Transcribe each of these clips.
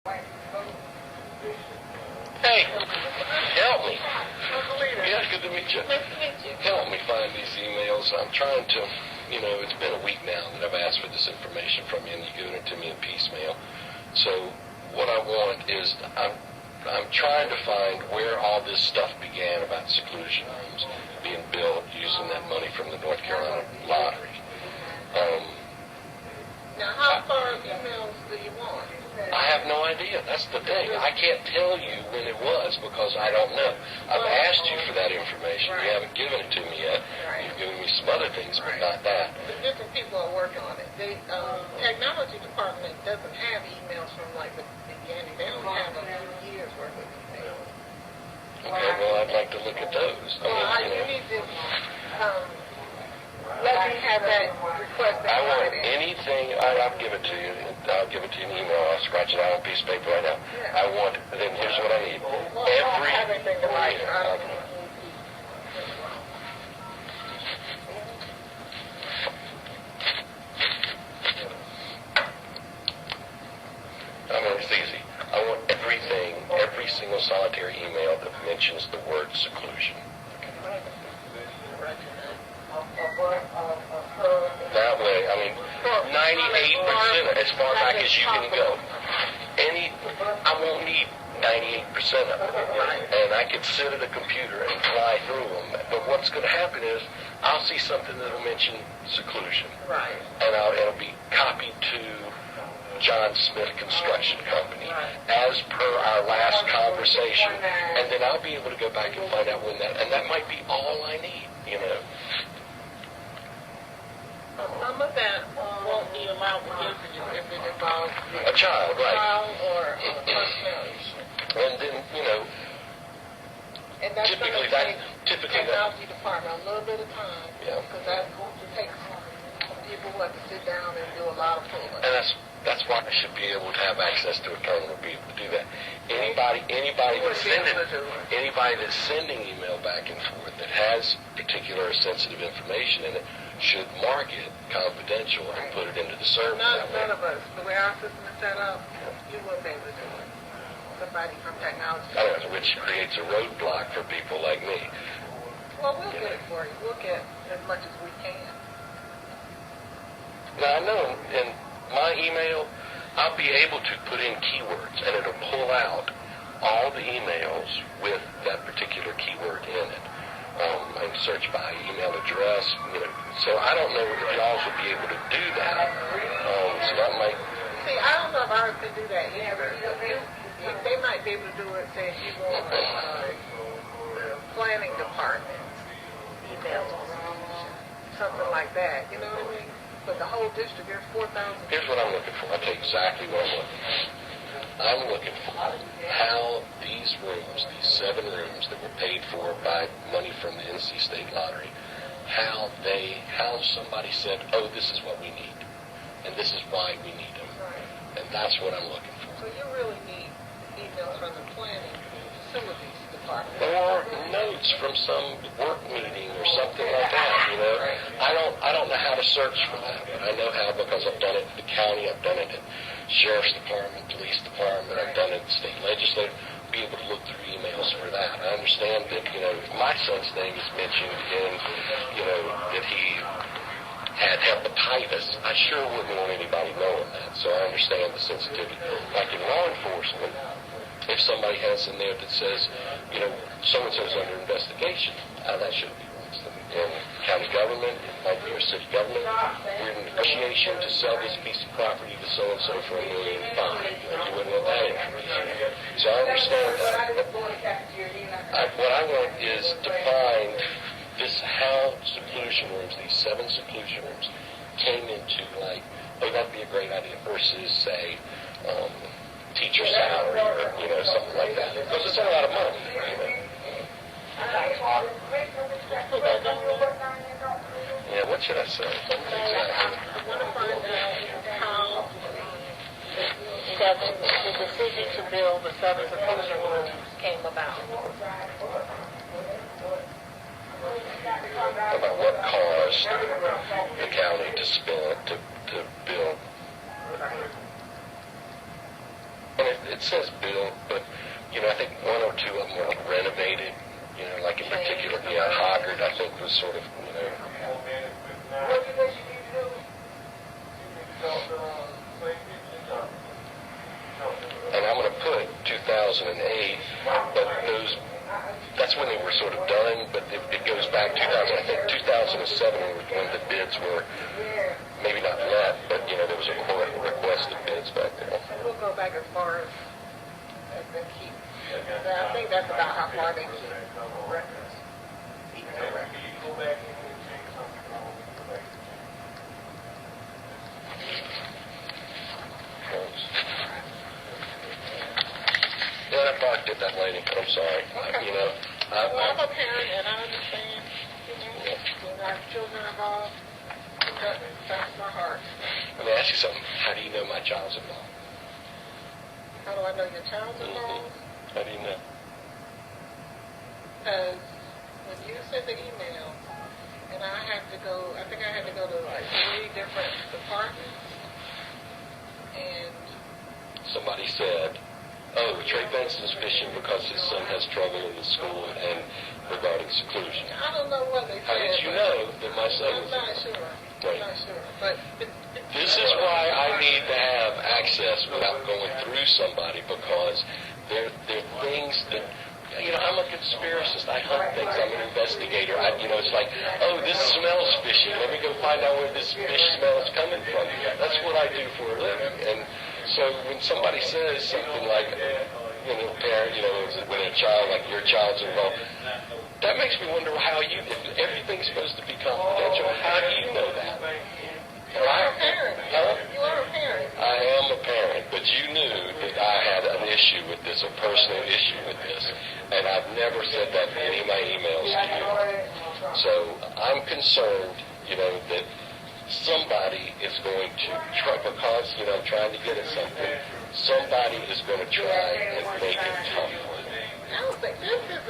Hey, help me. Yeah, good to meet you. Help me find these emails. I'm trying to, it's been a week now that I've asked for this information from you, and you're giving it to me in piecemeal. So what I want is I'm trying to find where all this stuff began about seclusion homes being built using that money from the North Carolina lottery. Now, how far emails do you want? I have no idea. That's the thing. I can't tell you when it was because I don't know. I've asked you for that information. You haven't given it to me yet. You've given me some other things, but not that. The different people are working on it. The technology department doesn't have emails from like the beginning. They only have a few years worth of emails. Okay, well, I'd like to look at those. You need to let me have that request. I want anything. I'll give it to you. I'll give it to you in email. I'll scratch it out on a piece of paper right now. Yeah. I want. Then here's what I need. Well, I don't have anything to write. It's easy. I want everything, every single solitary email that mentions the word seclusion. That way, 98% as far back as you can go. I won't need 98% of it. And I could sit at a computer and fly through them. But what's going to happen is I'll see something that'll mention seclusion. Right. And it'll be copied to John Smith Construction Company as per our last conversation. And then I'll be able to go back and find out when and that might be all I need, Some of that won't be allowed to give to you if it involves a child, right? Or a personnel issue. And then, and that's typically the technology department a little bit of time. Yeah. Because that takes people who have to sit down and do a lot of pulling. And that's why I should be able to have access to a terminal to be able to do that. Anybody that's sending email back and forth that has particular sensitive information in it should mark it confidential and put it into the server. None of us. The way our system is set up, you wouldn't be able to do it. Somebody from technology. Which creates a roadblock for people like me. Well, we'll get it for you. We'll get as much as we can. Now, I know in my email, I'll be able to put in keywords, and it'll pull out all the emails with that particular keyword in it. I can search by email address, So I don't know if y'all will be able to do that. So that might... See, I don't know if ours can do that either. They might be able to do it, say, if you want planning department emails, something like that. You know what I mean? But the whole district, there's 4,000. Here's what I'm looking for. I'll tell you exactly what I'm looking for. I'm looking for how these rooms, these 7 rooms that were paid for by money from the NC State Lottery, how somebody said, oh, this is what we need, and this is why we need them. Right. And that's what I'm looking for. So you really need emails from the planning facilities department. Or notes from some work meeting or something like that, I don't know how to search for that, but I know how because I've done it at the county, I've done it at Sheriff's Department, Police Department, I've done it at the state legislature, be able to look through emails for that. I understand that, if my son's name is mentioned in, that he had hepatitis, I sure wouldn't want anybody knowing that, so I understand the sensitivity. Like in law enforcement, if somebody has in there that says, so-and-so's under investigation, that shouldn't be released. In county government, it might be your city government, we're in negotiation to sell this piece of property to so-and-so for $1.5 million. You wouldn't want that information. So I understand that. What I want is to find how seclusion rooms, these 7 seclusion rooms, came into that'd be a great idea versus, say, teacher salary or, something like that. Because it's a lot of money, Yeah, what should I say? Exactly. I want to find out how the decision to build the 7 seclusion rooms came about. About what caused the county to spend to build. And it says built, but, I think one or two of them were renovated, like in particular, Hoggard, I think, was sort of, and I'm going to put 2008, but that's when they were sort of done, but it goes back I think 2007 when the bids were maybe not met, but, there was a requested bids back there. We'll go back as far as they keep. I think that's about how far they keep records. Yeah, I barked at that lady. I'm sorry. Okay. Well, I'm a parent, and I understand. When our children are involved, that's my heart. Let me ask you something. How do you know my child's involved? How do I know your child's involved? How do you know? Because when you sent the email, and I think I had to go to like 3 different departments, and somebody said, Trey Benson's fishing because his son has trouble in the school and regarding seclusion. I don't know what they said. How did you know that my son I'm was... not sure. I'm not sure. But this is why I need to have access without going through somebody, because there are things that... I'm a conspiracist. I hunt things. I'm an investigator. It's like, this smells fishy. Let me go find out where this fish smell is coming from. That's what I do for a living. And so when somebody says something like, parent, when a child, like your child's involved, that makes me wonder if everything's supposed to be confidential, how do you know that? You are a parent. You are a parent. I am a parent, but you knew that I had an issue with this, a personal issue with this, and I've never said that in any of my emails to you. So I'm concerned, that somebody is going to try, because, I'm trying to get at something, somebody is going to try and make it tough for you. I don't think this is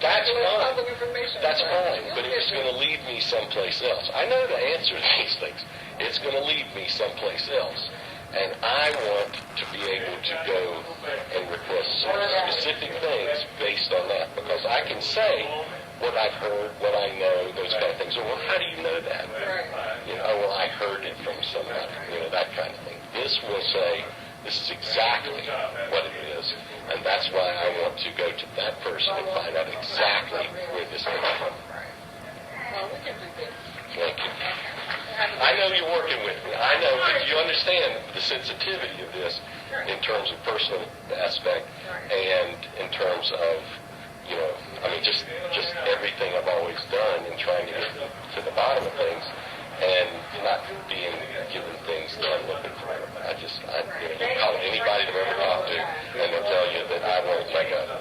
That's fine. public information. That's fine, but it's going to lead me someplace else. I know the answer to these things. It's going to lead me someplace else. And I want to be able to go and request some specific things based on that, because I can say what I've heard, what I know, those kind of things. Well, how do you know that? Well, I heard it from somebody, that kind of thing. This will say, this is exactly what it is, and that's why I want to go to that person and find out exactly where this came from. Well, we can do this. Thank you. I know you're working with me. I know, but you understand the sensitivity of this in terms of personal aspect and in terms of, just everything I've always done in trying to get to the bottom of things and not being given things that I'm looking for. You call anybody I've ever talked to, and they'll tell you that I won't make a